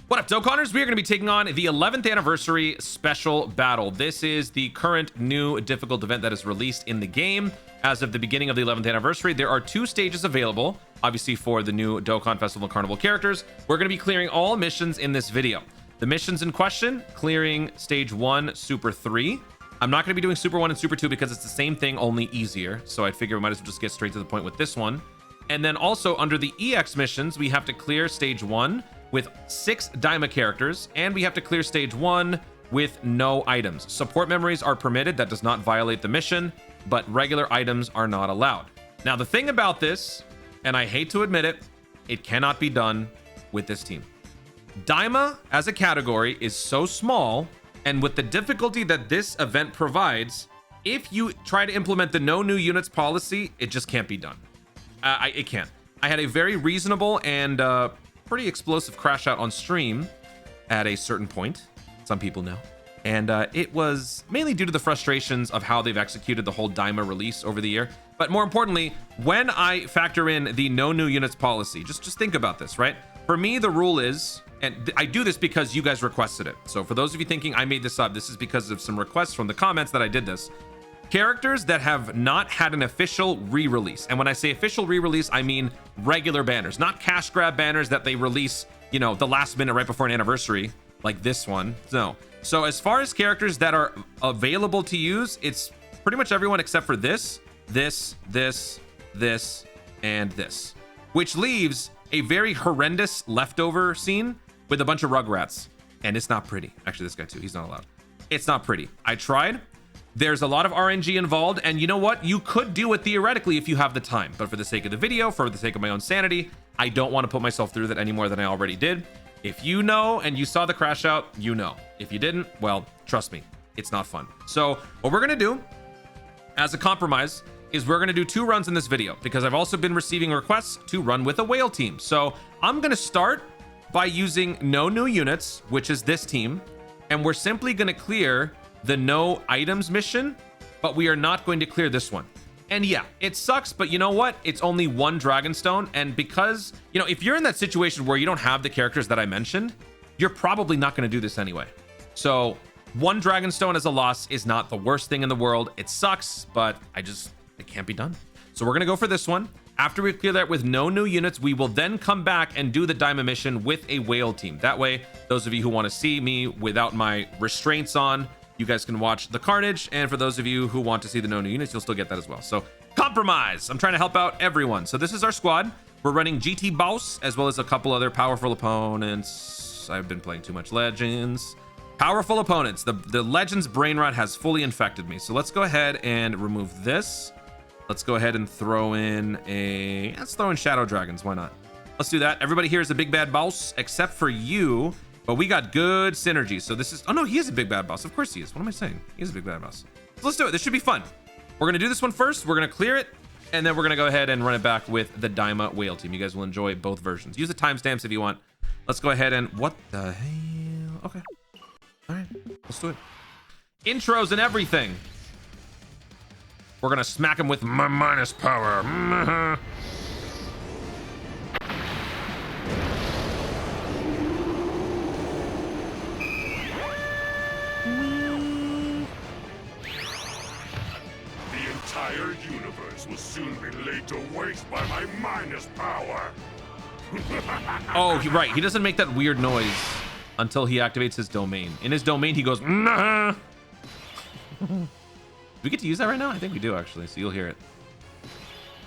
What up, Dokkanners? We are going to be taking on the 11th anniversary special battle. This is the current new difficult event that is released in the game as of the beginning of the 11th anniversary. There are 2 stages available, obviously for the new Dokkan Festival Carnival characters. We're going to be clearing all missions in this video. The missions in question, clearing stage 1, Super 3. I'm not going to be doing Super 1 and Super 2 because it's the same thing, only easier. So I figure we might as well just get straight to the point with this one. And then also under the EX missions, we have to clear stage 1 with 6 Daima characters, and we have to clear stage 1 with no items. Support memories are permitted. That does not violate the mission, but regular items are not allowed. Now, the thing about this, and I hate to admit it, it cannot be done with this team. Daima as a category is so small, and with the difficulty that this event provides, if you try to implement the no new units policy, it just can't be done. It can't. I had a very reasonable and pretty explosive crash out on stream at a certain point, some people know, and it was mainly due to the frustrations of how they've executed the whole Daima release over the year. But more importantly, when I factor in the no new units policy, just think about this, right? For me, the rule is, and I do this because you guys requested it, so for those of you thinking I made this up, this is because of some requests from the comments that I did this. Characters that have not had an official re-release, and when I say official re-release, I mean regular banners, not cash grab banners that they release, you know, the last minute right before an anniversary, like this one. No. So as far as characters that are available to use, it's pretty much everyone except for this, and this, which leaves a very horrendous leftover scene with a bunch of Rugrats, and it's not pretty. Actually, this guy too, he's not allowed. It's not pretty. I tried. There's a lot of RNG involved, and you know what? You could do it theoretically if you have the time, but for the sake of the video, for the sake of my own sanity, I don't want to put myself through that any more than I already did. If you know and you saw the crash out, you know. If you didn't, well, trust me, it's not fun. So what we're gonna do as a compromise is we're gonna do 2 runs in this video, because I've also been receiving requests to run with a whale team. So I'm gonna start by using no new units, which is this team, and we're simply gonna clear the no items mission, but we are not going to clear this one. And yeah, it sucks, but you know what? It's only 1 Dragonstone, and because, you know, if you're in that situation where you don't have the characters that I mentioned, you're probably not going to do this anyway. So 1 Dragonstone as a loss is not the worst thing in the world. It sucks, but it can't be done. So we're going to go for this one. After we clear that with no new units, we will then come back and do the Daima mission with a whale team. That way, those of you who want to see me without my restraints on, you guys can watch the carnage, and for those of you who want to see the no new units, you'll still get that as well. So compromise. I'm trying to help out everyone. So this is our squad. We're running GT Boss as well as a couple other powerful opponents. I've been playing too much Legends. Powerful opponents. The Legends brain rot has fully infected me. So let's go ahead and remove this. Let's go ahead and throw in let's throw in Shadow Dragons. Why not? Let's do that. Everybody here is a big bad boss except for you. But we got good synergy. So this is, oh no, he is a big bad boss. Of course he is. What am I saying? He is a big bad boss. So let's do it. This should be fun. We're gonna do this one first. We're gonna clear it, and then we're gonna go ahead and run it back with the Daima whale team. You guys will enjoy both versions. Use the timestamps if you want. Let's go ahead and, what the hell? Okay. All right, let's do it. Intros and everything. We're gonna smack him with my minus power. The entire universe will soon be laid to waste by my minus power. Oh, right. He doesn't make that weird noise until he activates his domain. In his domain, he goes, nah. Do we get to use that right now? I think we do, actually, so you'll hear it.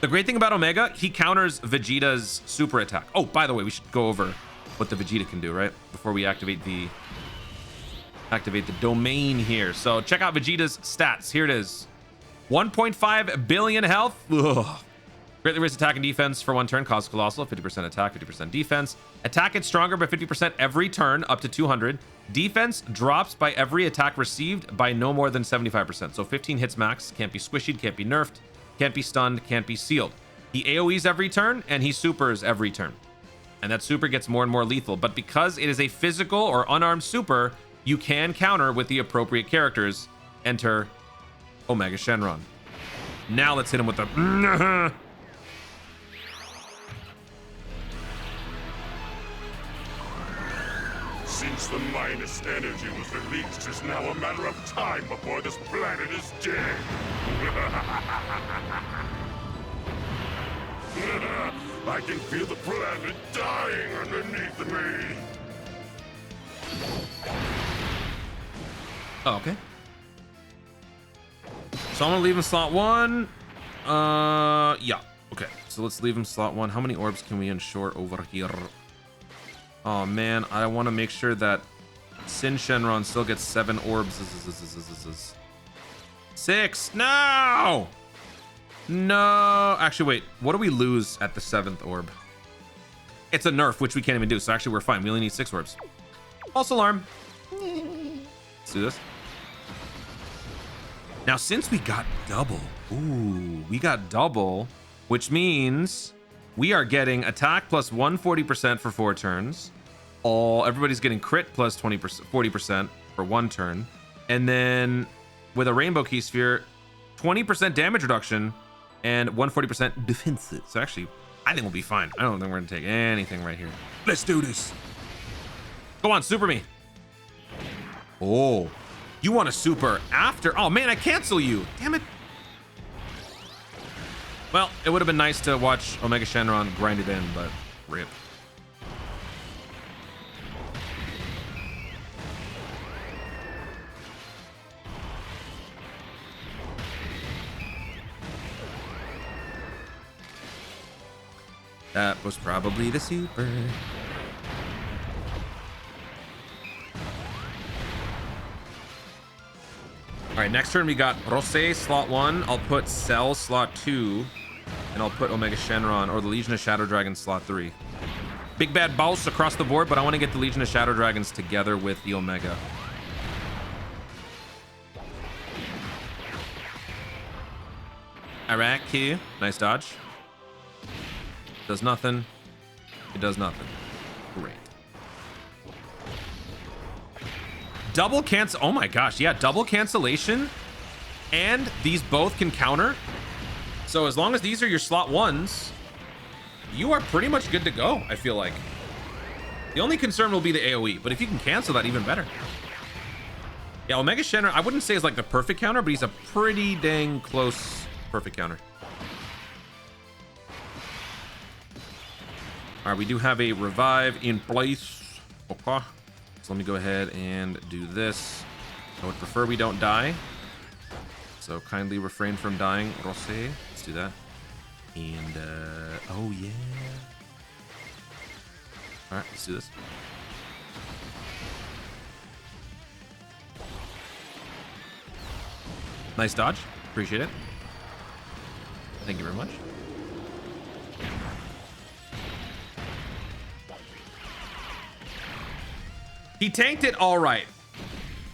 The great thing about Omega, he counters Vegeta's super attack. Oh, by the way, we should go over what the Vegeta can do, right? Before we activate the domain here. So check out Vegeta's stats. Here it is. 1.5 billion health. Ugh. Greatly raised attack and defense for 1 turn. Cause colossal. 50% attack, 50% defense. Attack gets stronger by 50% every turn, up to 200. Defense drops by every attack received by no more than 75%. So 15 hits max. Can't be squishied, can't be nerfed, can't be stunned, can't be sealed. He AoEs every turn, and he supers every turn. And that super gets more and more lethal. But because it is a physical or unarmed super, you can counter with the appropriate characters. Enter Omega Shenron. Now let's hit him with the... Since the minus energy was released, it's now a matter of time before this planet is dead. I can feel the planet dying underneath me. Oh, okay. So I'm gonna leave him slot 1. Yeah. Okay. So let's leave him slot 1. How many orbs can we ensure over here? Oh man, I want to make sure that Sin Shenron still gets 7 orbs. 6. No. No. Actually, wait. What do we lose at the 7th orb? It's a nerf, which we can't even do. So actually, we're fine. We only need 6 orbs. False alarm. Let's do this. Now, since we got double, we got double, which means we are getting attack plus 140% for 4 turns. Everybody's getting crit plus 20%, 40% for 1 turn. And then with a rainbow key sphere, 20% damage reduction and 140% defensive. So actually, I think we'll be fine. I don't think we're gonna take anything right here. Let's do this. Go on, super me. Oh, you want a super after? Oh man, I cancel you. Damn it. Well, it would have been nice to watch Omega Shenron grind it in, but rip. That was probably the super. All right, next turn we got Rosé slot 1. I'll put Cell slot 2, and I'll put Omega Shenron or the Legion of Shadow Dragons slot 3. Big bad boss across the board, but I want to get the Legion of Shadow Dragons together with the Omega. All right, Q. Nice dodge. Does nothing. It does nothing. Great. Double cancel. Oh my gosh. Yeah, double cancellation. And these both can counter. So as long as these are your slot 1s, you are pretty much good to go, I feel like. The only concern will be the AoE, but if you can cancel that, even better. Yeah, Omega Shenron, I wouldn't say is like the perfect counter, but he's a pretty dang close perfect counter. All right, we do have a revive in place. Okay. So let me go ahead and do this. I would prefer we don't die. So kindly refrain from dying, Rosé. Let's do that. And, oh yeah. All right, let's do this. Nice dodge. Appreciate it. Thank you very much. He tanked it all right.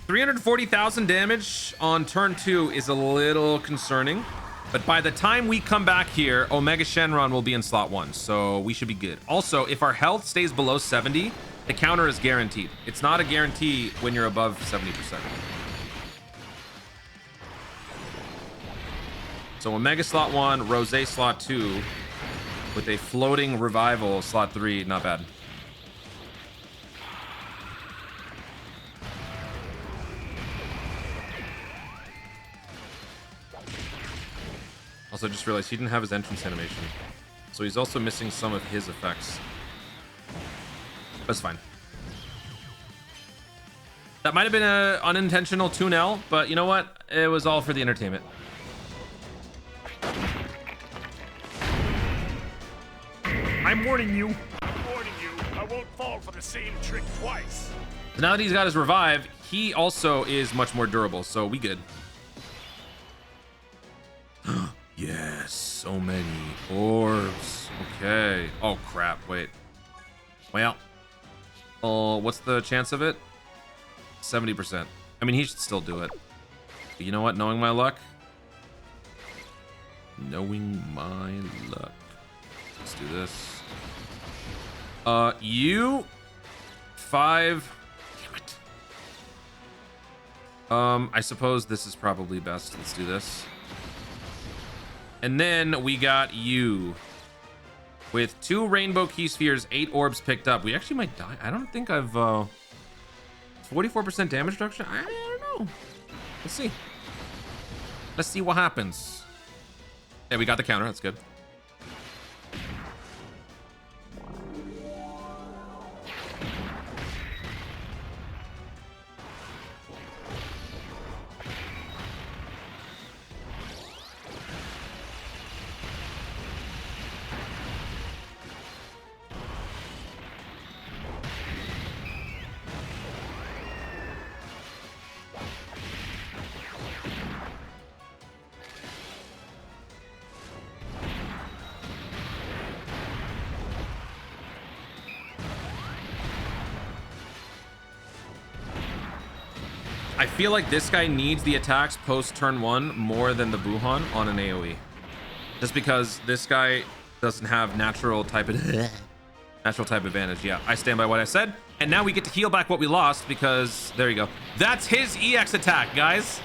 340,000 damage on turn 2 is a little concerning, but by the time we come back here, Omega Shenron will be in slot 1, so we should be good. Also, if our health stays below 70, the counter is guaranteed. It's not a guarantee when you're above 70%. So Omega slot 1, Rosé slot 2, with a floating revival slot 3, not bad. Also, just realized he didn't have his entrance animation, so he's also missing some of his effects. That's fine. That might have been an unintentional 2-0, but you know what? It was all for the entertainment. I'm warning you. I'm warning you. I won't fall for the same trick twice. Now that he's got his revive, he also is much more durable, so we good. Yes, so many orbs. Okay. Oh crap, wait. Well, what's the chance of it? 70%. I mean, he should still do it. But you know what? Knowing my luck. Knowing my luck. Let's do this. You 5. Damn it. I suppose this is probably best. Let's do this. And then we got you with 2 rainbow key spheres, 8 orbs picked up. We actually might die. I don't think I've 44% damage reduction? I don't know. Let's see. Let's see what happens. Yeah, we got the counter. That's good. I feel like this guy needs the attacks post turn 1 more than the Buhan on an AoE. Just because this guy doesn't have natural type advantage. Yeah, I stand by what I said. And now we get to heal back what we lost because there you go. That's his EX attack, guys.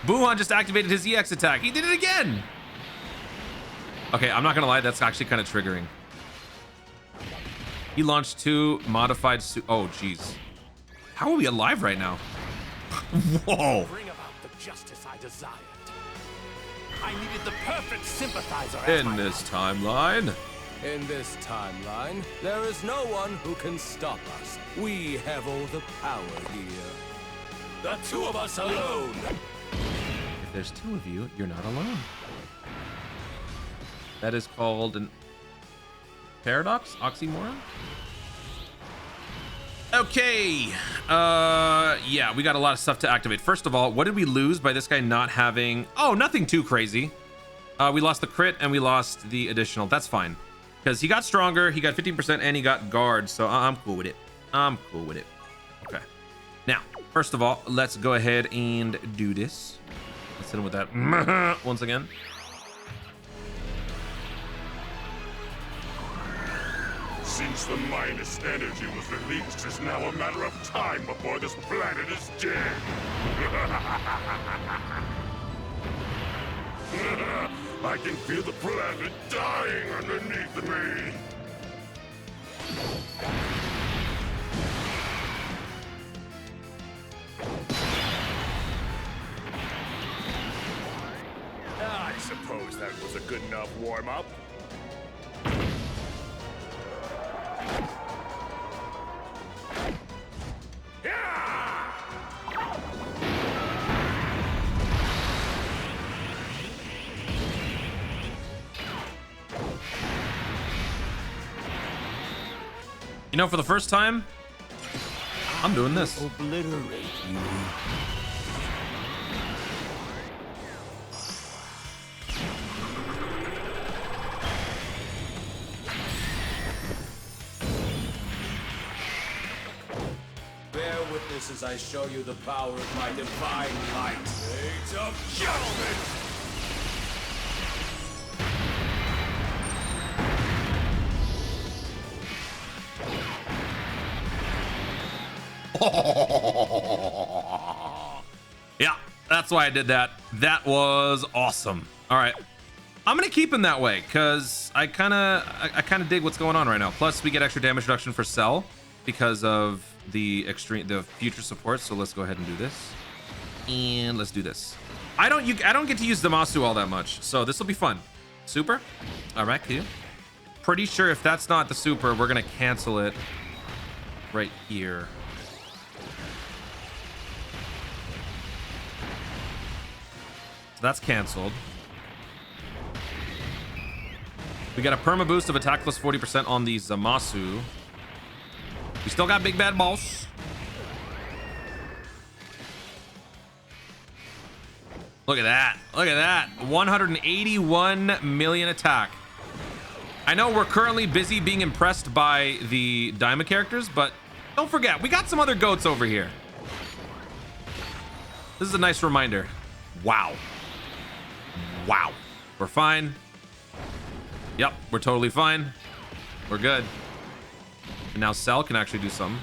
Buhan just activated his EX attack. He did it again. Okay, I'm not gonna lie, that's actually kind of triggering. He launched 2 modified oh jeez. How are we alive right now? Whoa. Bring about the justice I desired. I needed the perfect sympathizer In this timeline. In this timeline, there is no one who can stop us. We have all the power here. The two of us alone. If there's 2 of you, you're not alone. That is called an paradox? Oxymoron? Okay. Yeah, we got a lot of stuff to activate. First of all, what did we lose by this guy not having... Oh, nothing too crazy. We lost the crit and we lost the additional. That's fine. Because he got stronger, he got 15%, and he got guard. So I'm cool with it. I'm cool with it. Okay. Now, first of all, let's go ahead and do this. Let's hit him with that once again. Since the minus energy was released, it's now a matter of time before this planet is dead. I can feel the planet dying underneath me. I suppose that was a good enough warm-up. You know, for the first time, I'm doing this. Obliterate you. Bear witness as I show you the power of my divine light. Age of judgment! Yeah, that's why I did that. That was awesome. All right, I'm gonna keep him that way because I kind of dig what's going on right now. Plus, we get extra damage reduction for Cell because of the future support. So let's go ahead and do this, and let's do this. I don't get to use Damasu all that much, so this will be fun. Super. All right, cool. Pretty sure if that's not the super, we're gonna cancel it right here. So that's canceled. We got a perma boost of attack plus 40% on the Zamasu. We still got big bad boss. Look at that. Look at that. 181 million attack. I know we're currently busy being impressed by the Daima characters, but don't forget, we got some other goats over here. This is a nice reminder. Wow. Wow. We're fine. Yep, we're totally fine. We're good. And now Cell can actually do something.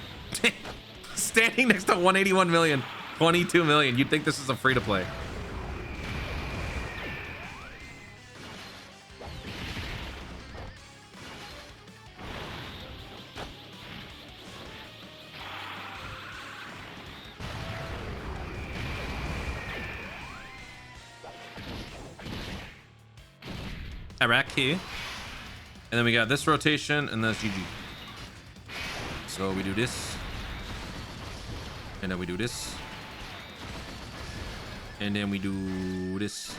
Standing next to 181 million, 22 million. You'd think this is a free to play. Iraqi. And then we got this rotation, and that's GG. So we do this. And then we do this. And then we do this.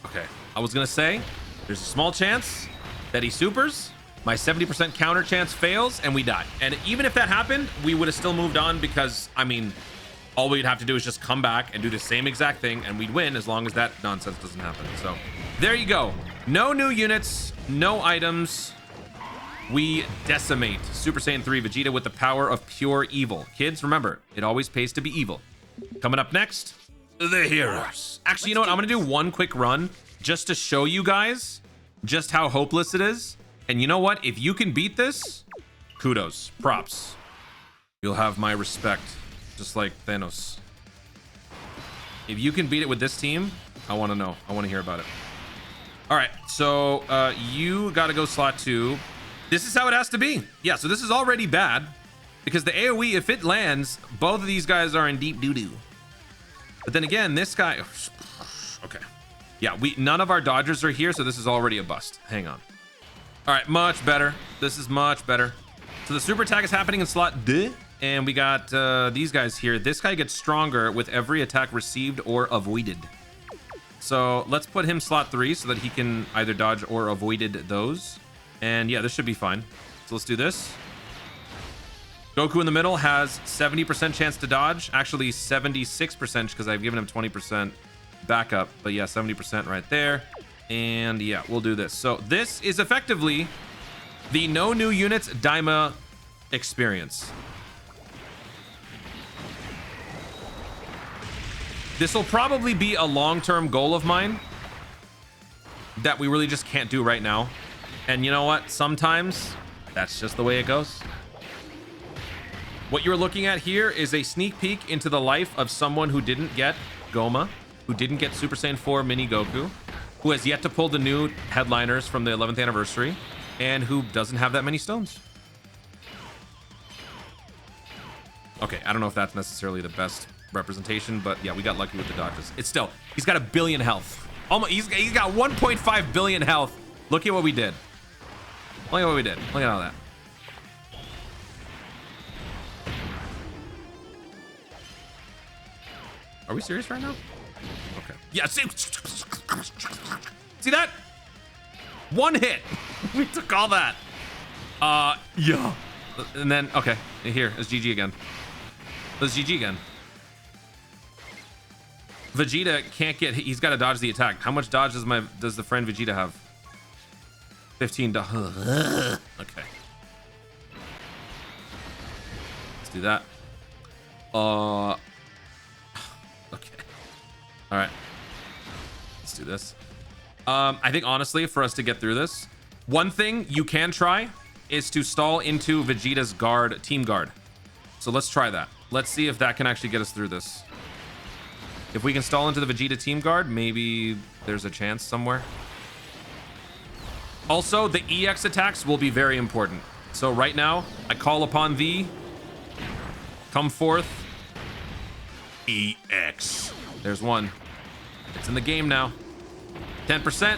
Okay. I was going to say, there's a small chance that he supers. My 70% counter chance fails, and we die. And even if that happened, we would have still moved on because, I mean, all we'd have to do is just come back and do the same exact thing, and we'd win as long as that nonsense doesn't happen. So there you go. No new units, no items. We decimate Super Saiyan 3 Vegeta with the power of pure evil. Kids, remember, it always pays to be evil. Coming up next, the heroes. Actually, you know what? I'm going to do one quick run just to show you guys just how hopeless it is. And you know what? If you can beat this, kudos, props. You'll have my respect, just like Thanos. If you can beat it with this team, I want to know. I want to hear about it. All right, so you got to go slot 2. This is how it has to be. Yeah, so this is already bad because the AoE, if it lands, both of these guys are in deep doo-doo. But then again, this guy... Okay. Yeah, none of our dodgers are here, so this is already a bust. Hang on. All right, much better. This is much better. So the super attack is happening in slot D, and we got these guys here. This guy gets stronger with every attack received or avoided. So let's put him slot 3 so that he can either dodge or avoided those. And yeah, this should be fine. So let's do this. Goku in the middle has 70% chance to dodge. Actually, 76% because I've given him 20% backup. But yeah, 70% right there. And yeah, we'll do this. So this is effectively the no new units Daima experience. This will probably be a long-term goal of mine that we really just can't do right now. And you know what? Sometimes that's just the way it goes. What you're looking at here is a sneak peek into the life of someone who didn't get Goma, who didn't get Super Saiyan 4 Mini Goku, who has yet to pull the new headliners from the 11th anniversary, and who doesn't have that many stones. Okay, I don't know if that's necessarily the best representation, but yeah, we got lucky with the dodges. It's still, he's got 1 billion health. Almost, he's got 1.5 billion health. Look at what we did. Look at what we did. Look at all that. Are we serious right now? Okay. Yeah, see that? One hit. We took all that. Yeah. And then, okay. Here, it's GG again. Let's GG again. Vegeta can't get, he's got to dodge the attack. How much dodge does the friend Vegeta have? 15 dodge. Okay. Let's do that. Okay. All right. Let's do this. I think honestly, for us to get through this, one thing you can try is to stall into Vegeta's guard, team guard. So let's try that. Let's see if that can actually get us through this. If we can stall into the Vegeta team guard, maybe there's a chance somewhere. Also, the EX attacks will be very important. So right now, I call upon thee. Come forth. EX. There's one. It's in the game now. 10%.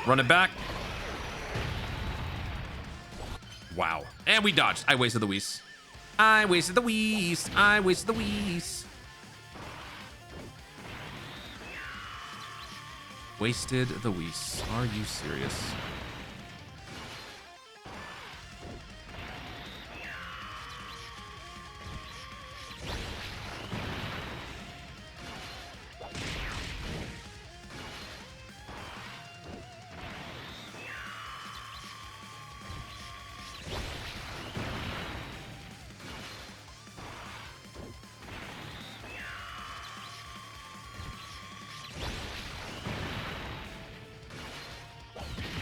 Run it back. Wow. And we dodged. I wasted the Whis. I wasted the Whis. I wasted the Whis. Wasted the Whis. Are you serious?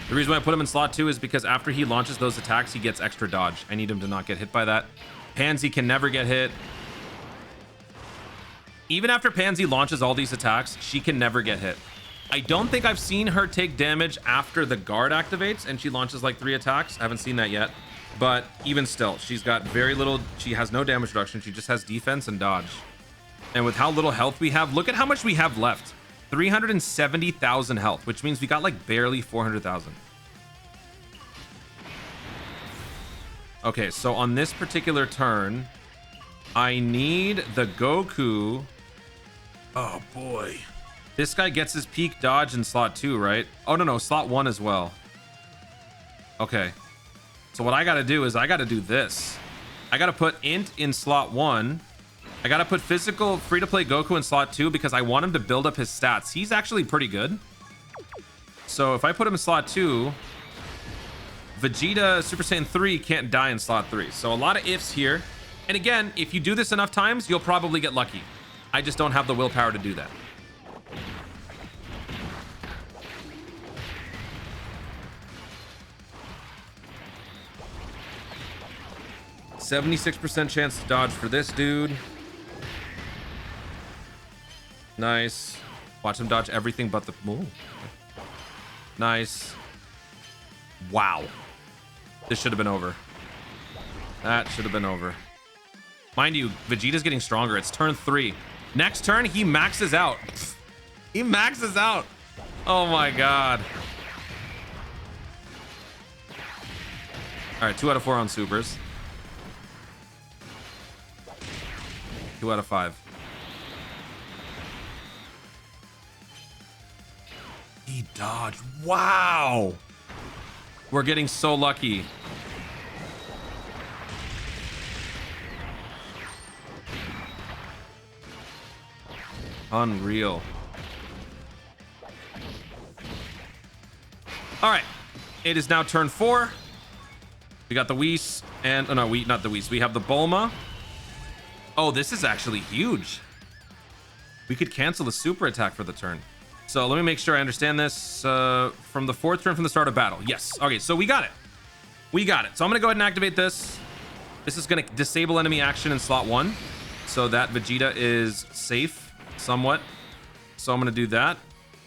The reason why I put him in slot 2 is because after he launches those attacks, he gets extra dodge. I need him to not get hit by that. Pansy can never get hit. Even after Pansy launches all these attacks, she can never get hit. I don't think I've seen her take damage after the guard activates and she launches like 3 attacks. I haven't seen that yet. But even still, she's got very little. She has no damage reduction. She just has defense and dodge. And with how little health we have, look at how much we have left. 370,000 health, which means we got like barely 400,000. Okay, so on this particular turn, I need the Goku. Oh boy. This guy gets his peak dodge in slot 2, right? Oh, no, slot 1 as well. Okay. So what I gotta do is I gotta do this. I gotta put int in slot 1. I gotta put physical free-to-play Goku in slot 2 because I want him to build up his stats. He's actually pretty good. So if I put him in slot 2, Vegeta Super Saiyan 3 can't die in slot 3. So a lot of ifs here. And again, if you do this enough times, you'll probably get lucky. I just don't have the willpower to do that. %76% chance to dodge for this dude. Nice. Watch him dodge everything but the... Ooh. Nice. Wow. This should have been over. That should have been over. Mind you, Vegeta's getting stronger. It's turn 3. Next turn, he maxes out. He maxes out. Oh my god. All right, 2 out of 4 on supers. 2 out of 5. He dodged. Wow. We're getting so lucky. Unreal. All right. It is now turn 4. We got the Whis and... Oh, no, not the Whis. We have the Bulma. Oh, this is actually huge. We could cancel the super attack for the turn. So let me make sure I understand this. From the 4th turn from the start of battle. Yes. Okay, so we got it. We got it. So I'm going to go ahead and activate this. This is going to disable enemy action in slot 1. So that Vegeta is safe somewhat. So I'm going to do that.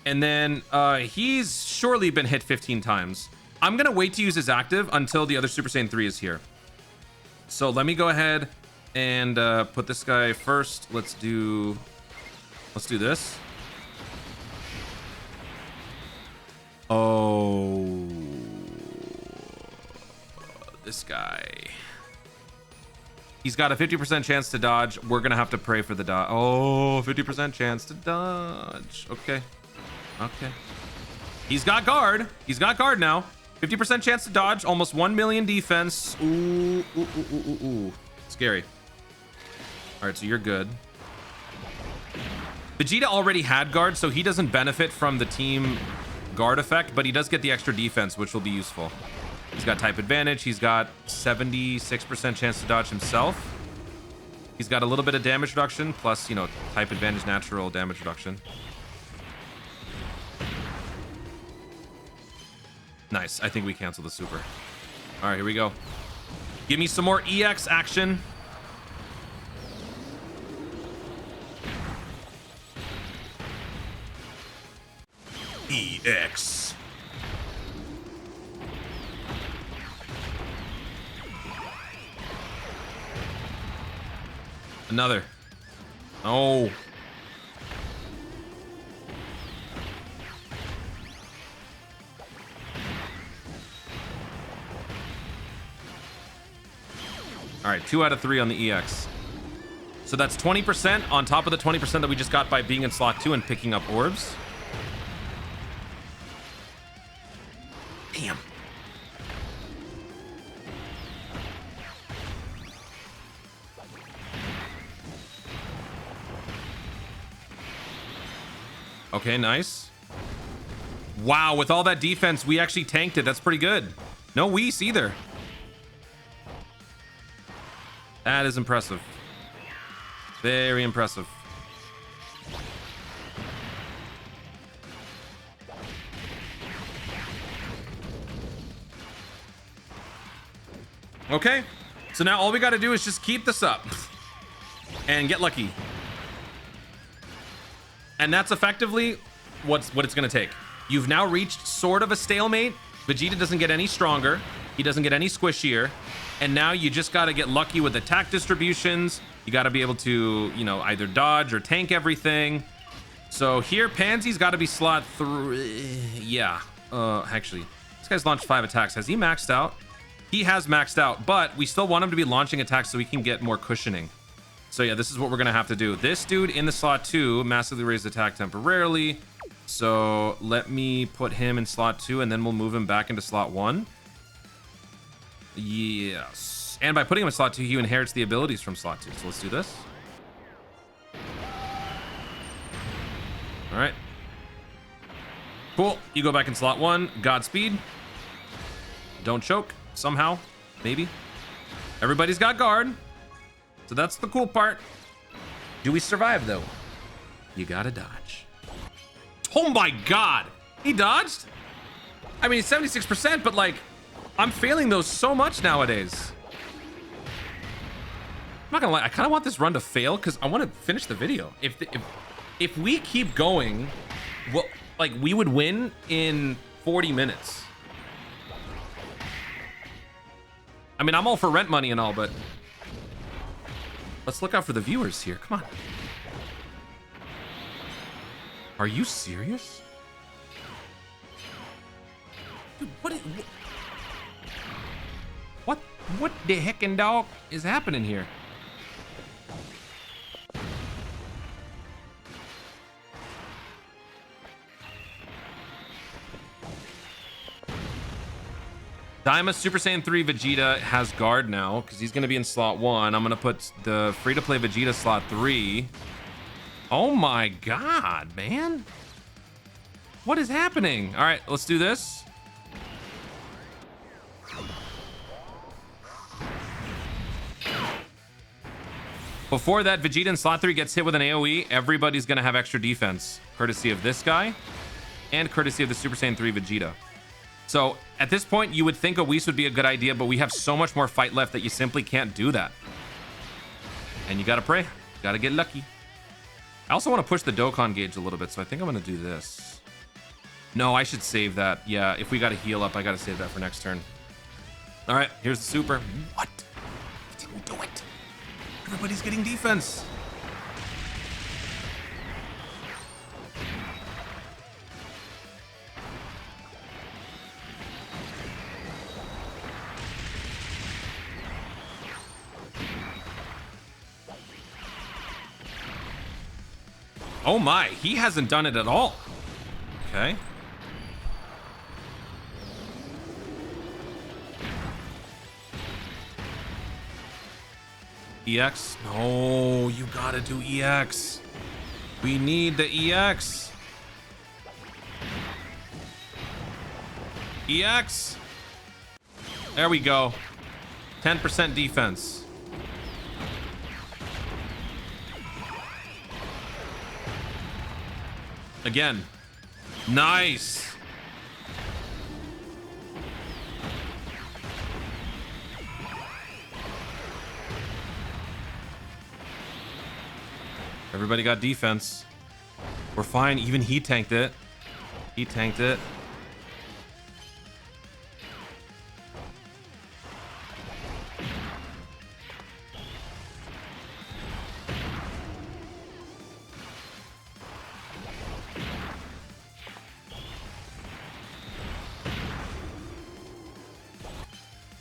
And then he's surely been hit 15 times. I'm going to wait to use his active until the other Super Saiyan 3 is here. So let me go ahead and put this guy first. Let's do this. Oh, this guy. He's got a 50% chance to dodge. We're going to have to pray for the dodge. Oh, 50% chance to dodge. Okay. Okay. He's got guard. He's got guard now. 50% chance to dodge. Almost 1 million defense. Ooh, ooh, ooh, ooh, ooh, ooh. Scary. All right, so you're good. Vegeta already had guard, so he doesn't benefit from the team guard effect, but he does get the extra defense, which will be useful. He's got type advantage. He's got 76% chance to dodge himself. He's got a little bit of damage reduction, plus, you know, type advantage, natural damage reduction. Nice. I think we cancel the super. All right, here we go. Give me some more EX action. EX. Another. Oh. All right, 2 out of 3 on the EX. So that's 20% on top of the 20% that we just got by being in slot 2 and picking up orbs. Damn. Okay, nice. Wow, with all that defense, we actually tanked it. That's pretty good. No Whis either. That is impressive. Very impressive. Okay, so now all we got to do is just keep this up and get lucky. And that's effectively what it's going to take. You've now reached sort of a stalemate. Vegeta doesn't get any stronger. He doesn't get any squishier. And now you just got to get lucky with attack distributions. You got to be able to, you know, either dodge or tank everything. So here, Pansy's got to be slot 3. Yeah. Actually, this guy's launched 5 attacks. Has he maxed out? He has maxed out, but we still want him to be launching attacks so we can get more cushioning. So yeah, this is what we're going to have to do. This dude in the slot 2 massively raised attack temporarily. So let me put him in slot 2 and then we'll move him back into slot 1. Yes. And by putting him in slot 2, he inherits the abilities from slot 2. So let's do this. All right. Cool. You go back in slot 1. Godspeed. Don't choke. Somehow. Maybe. Everybody's got guard. So that's the cool part. Do we survive, though? You gotta dodge. Oh my god! He dodged? I mean, 76%, but like, I'm failing those so much nowadays. I'm not gonna lie, I kind of want this run to fail because I want to finish the video. If we keep going, well, like, we would win in 40 minutes. I mean, I'm all for rent money and all, but let's look out for the viewers here. Come on. Are you serious? Dude, what the heckin' dog is happening here? Daima Super Saiyan 3 Vegeta has guard now because he's going to be in slot 1. I'm going to put the free-to-play Vegeta slot 3. Oh my god, man. What is happening? All right, let's do this. Before that Vegeta in slot 3 gets hit with an AoE, everybody's going to have extra defense, courtesy of this guy and courtesy of the Super Saiyan 3 Vegeta. So at this point, you would think a Whis would be a good idea, but we have so much more fight left that you simply can't do that. And you got to pray. Got to get lucky. I also want to push the Dokkan gauge a little bit, so I think I'm going to do this. No, I should save that. Yeah, if we got to heal up, I got to save that for next turn. All right, here's the super. What? He didn't do it. Everybody's getting defense. Oh my, he hasn't done it at all. Okay. EX? No, you gotta do EX. We need the EX. EX. There we go. 10% defense. Again. Nice. Everybody got defense. We're fine. Even he tanked it. He tanked it.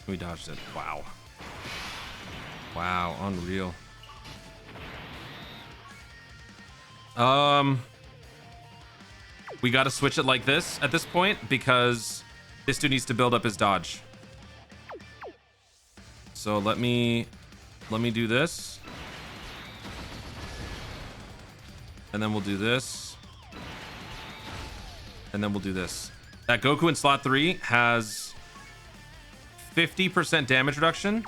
We dodged it. Wow. Wow, unreal. We got to switch it like this at this point because this dude needs to build up his dodge. So let me do this. And then we'll do this. And then we'll do this. That Goku in slot 3 has 50% damage reduction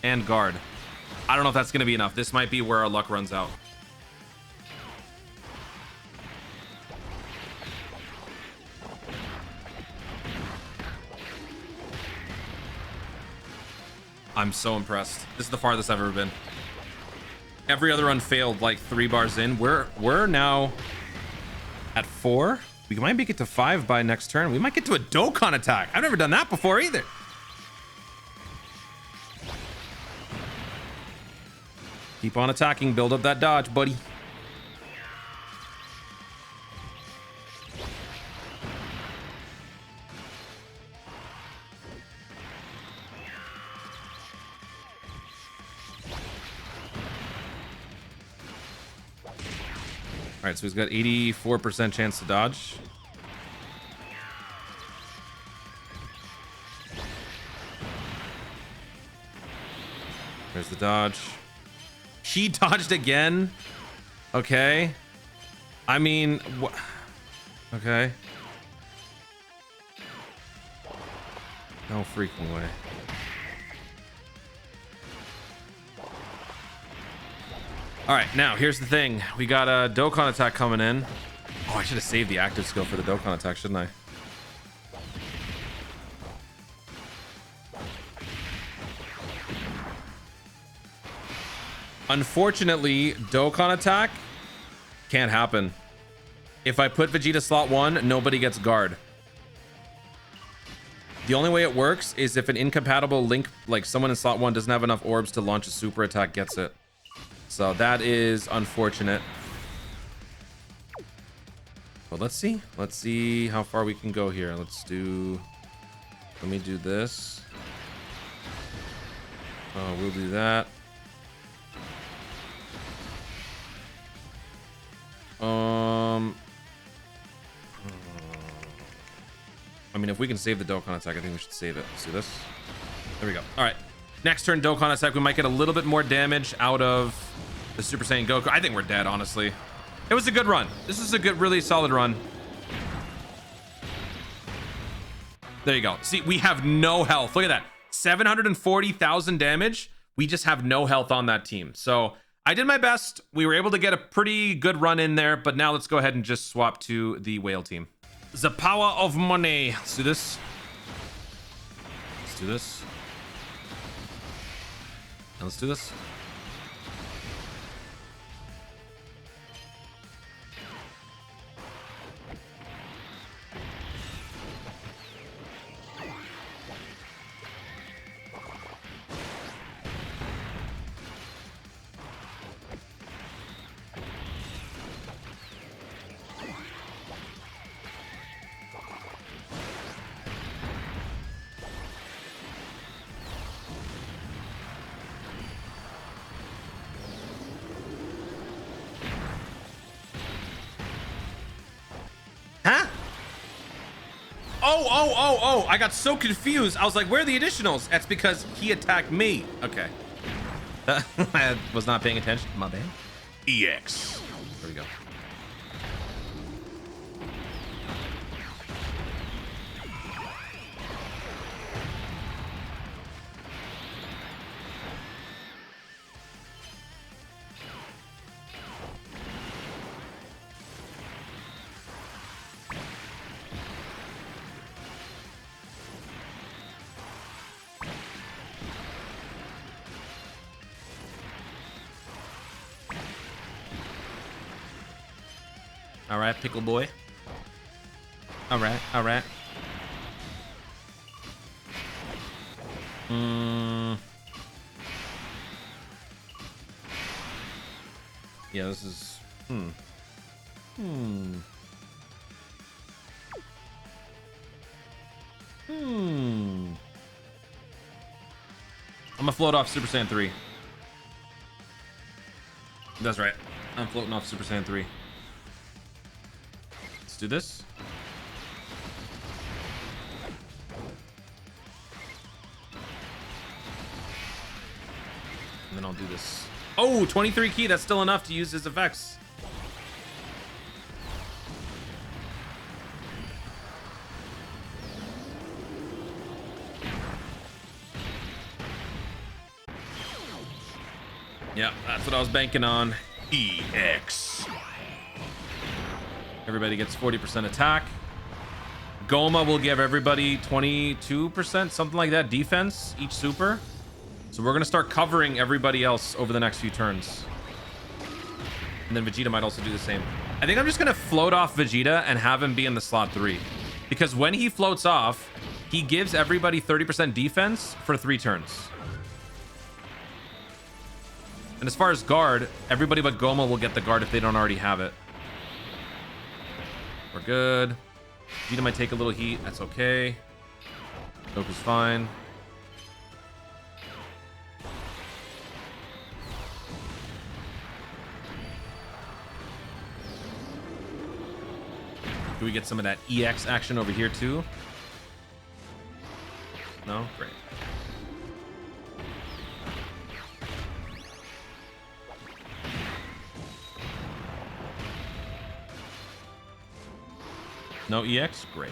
and guard. I don't know if that's going to be enough. This might be where our luck runs out. I'm so impressed. This is the farthest I've ever been. Every other run failed like 3 bars in. We're now at 4. We might make it to 5 by next turn. We might get to a Dokkan attack. I've never done that before either. Keep on attacking. Build up that dodge, buddy. All right, so he's got 84% chance to dodge. There's the dodge. He dodged again. Okay. I mean, what? Okay. No freaking way. All right, now here's the thing. We got a Dokkan attack coming in. Oh, I should have saved the active skill for the Dokkan attack, shouldn't I? Unfortunately, Dokkan attack can't happen. If I put Vegeta slot 1, nobody gets guard. The only way it works is if an incompatible link, like someone in slot 1 doesn't have enough orbs to launch a super attack, gets it. So that is unfortunate. But let's see. Let's see how far we can go here. Let me do this. We'll do that. I mean, if we can save the Dokkan attack, I think we should save it. Let's do this. There we go. All right. Next turn, Dokkan attack. We might get a little bit more damage out of the Super Saiyan Goku. I think we're dead, honestly. It was a good run. This is a good, really solid run. There you go. See, we have no health. Look at that. 740,000 damage. We just have no health on that team. So I did my best. We were able to get a pretty good run in there, but now let's go ahead and just swap to the whale team. The power of money. Let's do this. Let's do this. And let's do this. Huh? Oh, I got so confused. I was like, where are the additionals? That's because he attacked me. Okay. I was not paying attention. My bad. EX. There we go. All right, pickle boy. All right, all right. Yeah, this is. I'm gonna float off Super Saiyan 3. That's right. I'm floating off Super Saiyan 3. Do this. And then I'll do this. Oh, 23 key. That's still enough to use his effects. Yeah, that's what I was banking on. EX. Everybody gets 40% attack. Goma will give everybody 22%, something like that, defense, each super. So we're going to start covering everybody else over the next few turns. And then Vegeta might also do the same. I think I'm just going to float off Vegeta and have him be in the slot 3. Because when he floats off, he gives everybody 30% defense for 3 turns. And as far as guard, everybody but Goma will get the guard if they don't already have it. We're good. Vita might take a little heat. That's okay. Goku's fine. Do we get some of that EX action over here too? No? Great. No EX? Great.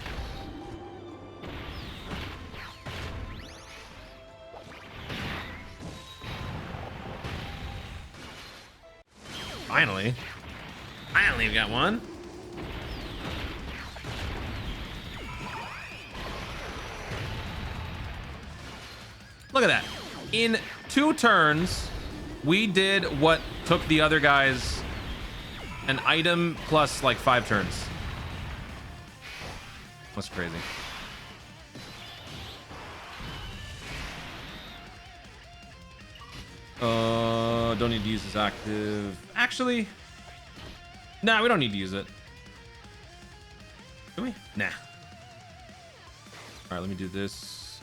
Finally. Finally we got one. Look at that. In 2 turns, we did what took the other guys an item plus like 5 turns. That's crazy. Don't need to use this active. Actually, nah, we don't need to use it. Do we? Nah. All right, let me do this.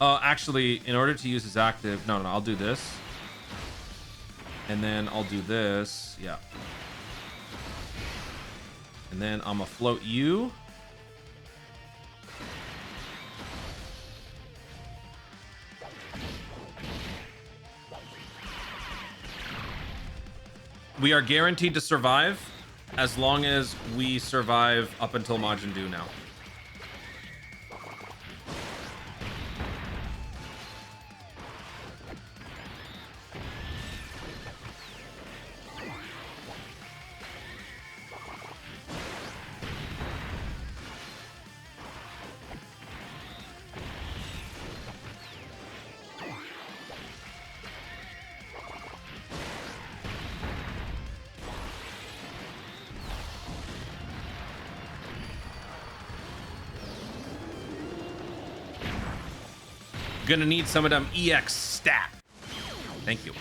Actually, in order to use his active, no, I'll do this. And then I'll do this. Yeah. And then I'm gonna float you. We are guaranteed to survive as long as we survive up until Majin Buu now. Gonna need some of them EX stat. Thank you.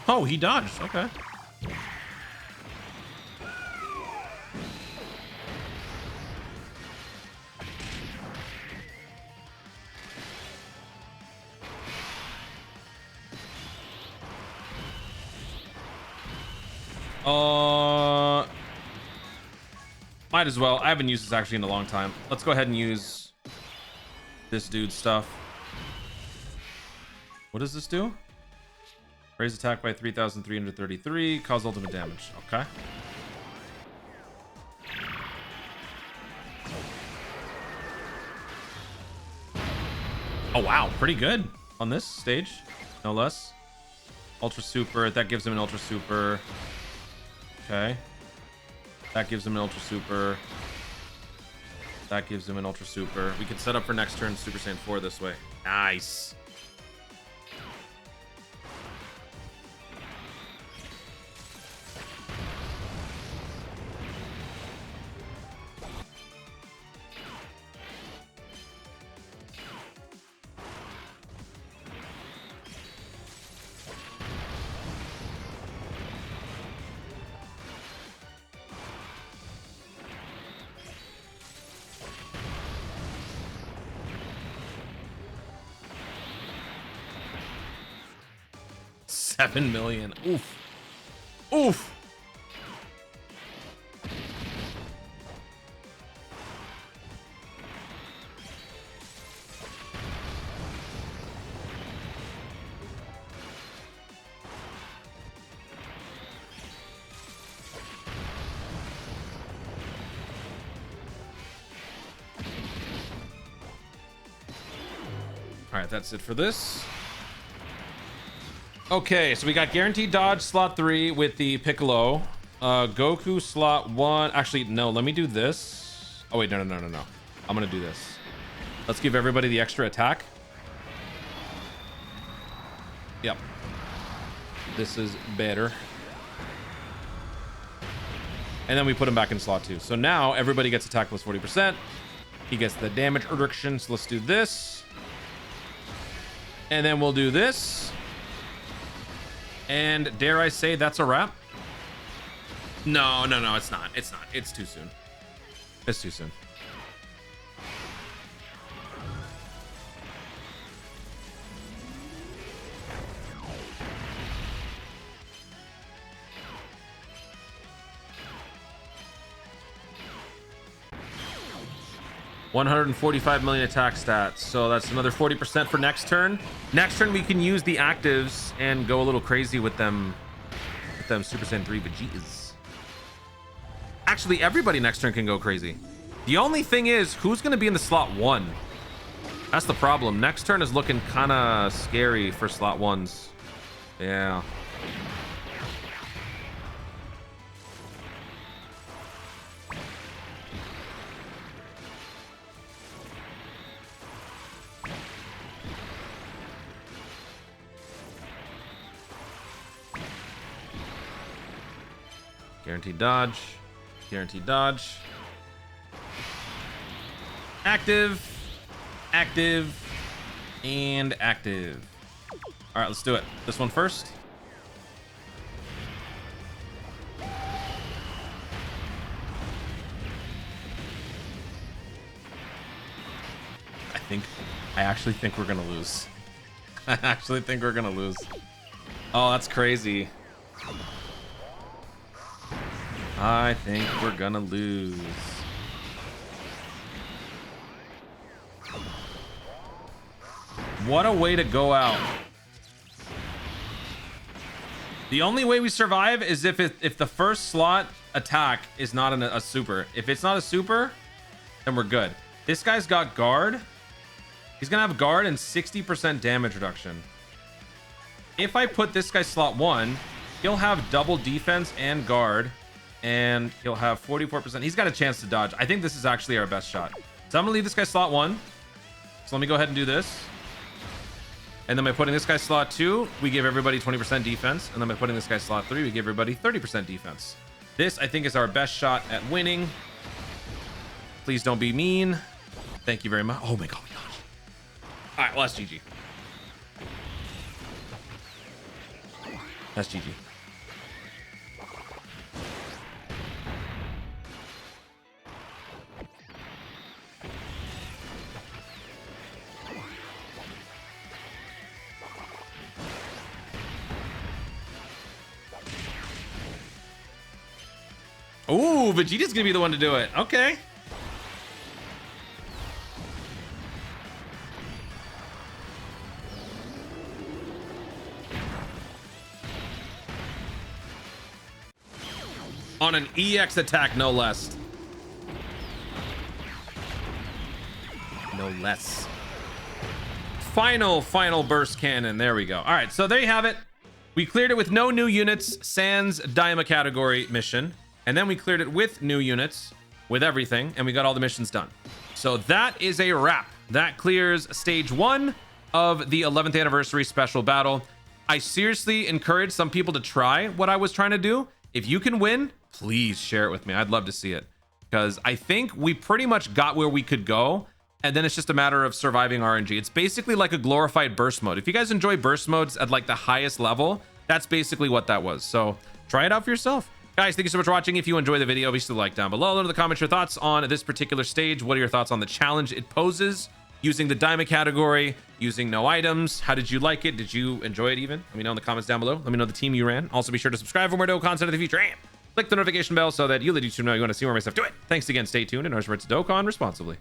Oh, he dodged. Okay. Might as well. I haven't used this actually in a long time. Let's go ahead and use this dude's stuff. What does this do? Raise attack by 3,333. Cause ultimate damage. Okay. Oh, wow. Pretty good on this stage. No less. Ultra Super. That gives him an Ultra Super. Okay. That gives him an Ultra Super. That gives him an Ultra Super. We can set up for next turn Super Saiyan 4 this way. Nice. $7 million. Oof. Oof. right, that's it for this. Okay, so we got guaranteed dodge slot 3 with the Piccolo. Goku slot 1. Actually, no, let me do this. Oh, wait, no. I'm gonna do this. Let's give everybody the extra attack. Yep. This is better. And then we put him back in slot 2. So now everybody gets attack plus 40%. He gets the damage reduction. So let's do this. And then we'll do this. And dare I say that's a wrap? No, it's not. It's not. It's too soon. It's too soon. $145 million attack stats, so that's another 40% for next turn. Next turn we can use the actives and go a little crazy with them Super Saiyan 3 Vegetas. Actually, everybody next turn can go crazy. The only thing is, who's going to be in the slot 1? That's the problem. Next turn is looking kind of scary for slot 1s. Yeah. Guaranteed dodge. Guaranteed dodge. Active. Active. And active. All right, let's do it. This one first. I actually think we're gonna lose. I actually think we're gonna lose. Oh, that's crazy. I think we're gonna lose. What a way to go out. The only way we survive is if the first slot attack is not a super. If it's not a super, then we're good. This guy's got guard. He's gonna have guard and 60% damage reduction. If I put this guy slot 1, he'll have double defense and guard, and he'll have 44%. He's got a chance to dodge. I think this is actually our best shot. So I'm gonna leave this guy slot 1. So let me go ahead and do this. And then by putting this guy slot 2, we give everybody 20% defense. And then by putting this guy slot 3, we give everybody 30% defense. This, I think, is our best shot at winning. Please don't be mean. Thank you very much. Oh my god. All right, well, that's GG. That's GG. Ooh, Vegeta's gonna be the one to do it. Okay. On an EX attack, no less. No less. Final burst cannon. There we go. All right, so there you have it. We cleared it with no new units, sans Daima category mission. And then we cleared it with new units, with everything, and we got all the missions done. So that is a wrap. That clears stage 1 of the 11th anniversary special battle. I seriously encourage some people to try what I was trying to do. If you can win, please share it with me. I'd love to see it, because I think we pretty much got where we could go, and then it's just a matter of surviving RNG. It's basically like a glorified burst mode. If you guys enjoy burst modes at like the highest level, that's basically what that was. So try it out for yourself. Guys, thank you so much for watching. If you enjoyed the video, be sure to like down below. Let me know in the comments your thoughts on this particular stage. What are your thoughts on the challenge it poses? Using the Daima category, using no items. How did you like it? Did you enjoy it even? Let me know in the comments down below. Let me know the team you ran. Also, be sure to subscribe for more dope content in the future. And click the notification bell so that you let YouTube know you want to see more of my stuff. Do it. Thanks again. Stay tuned. And remember to Dokkan responsibly.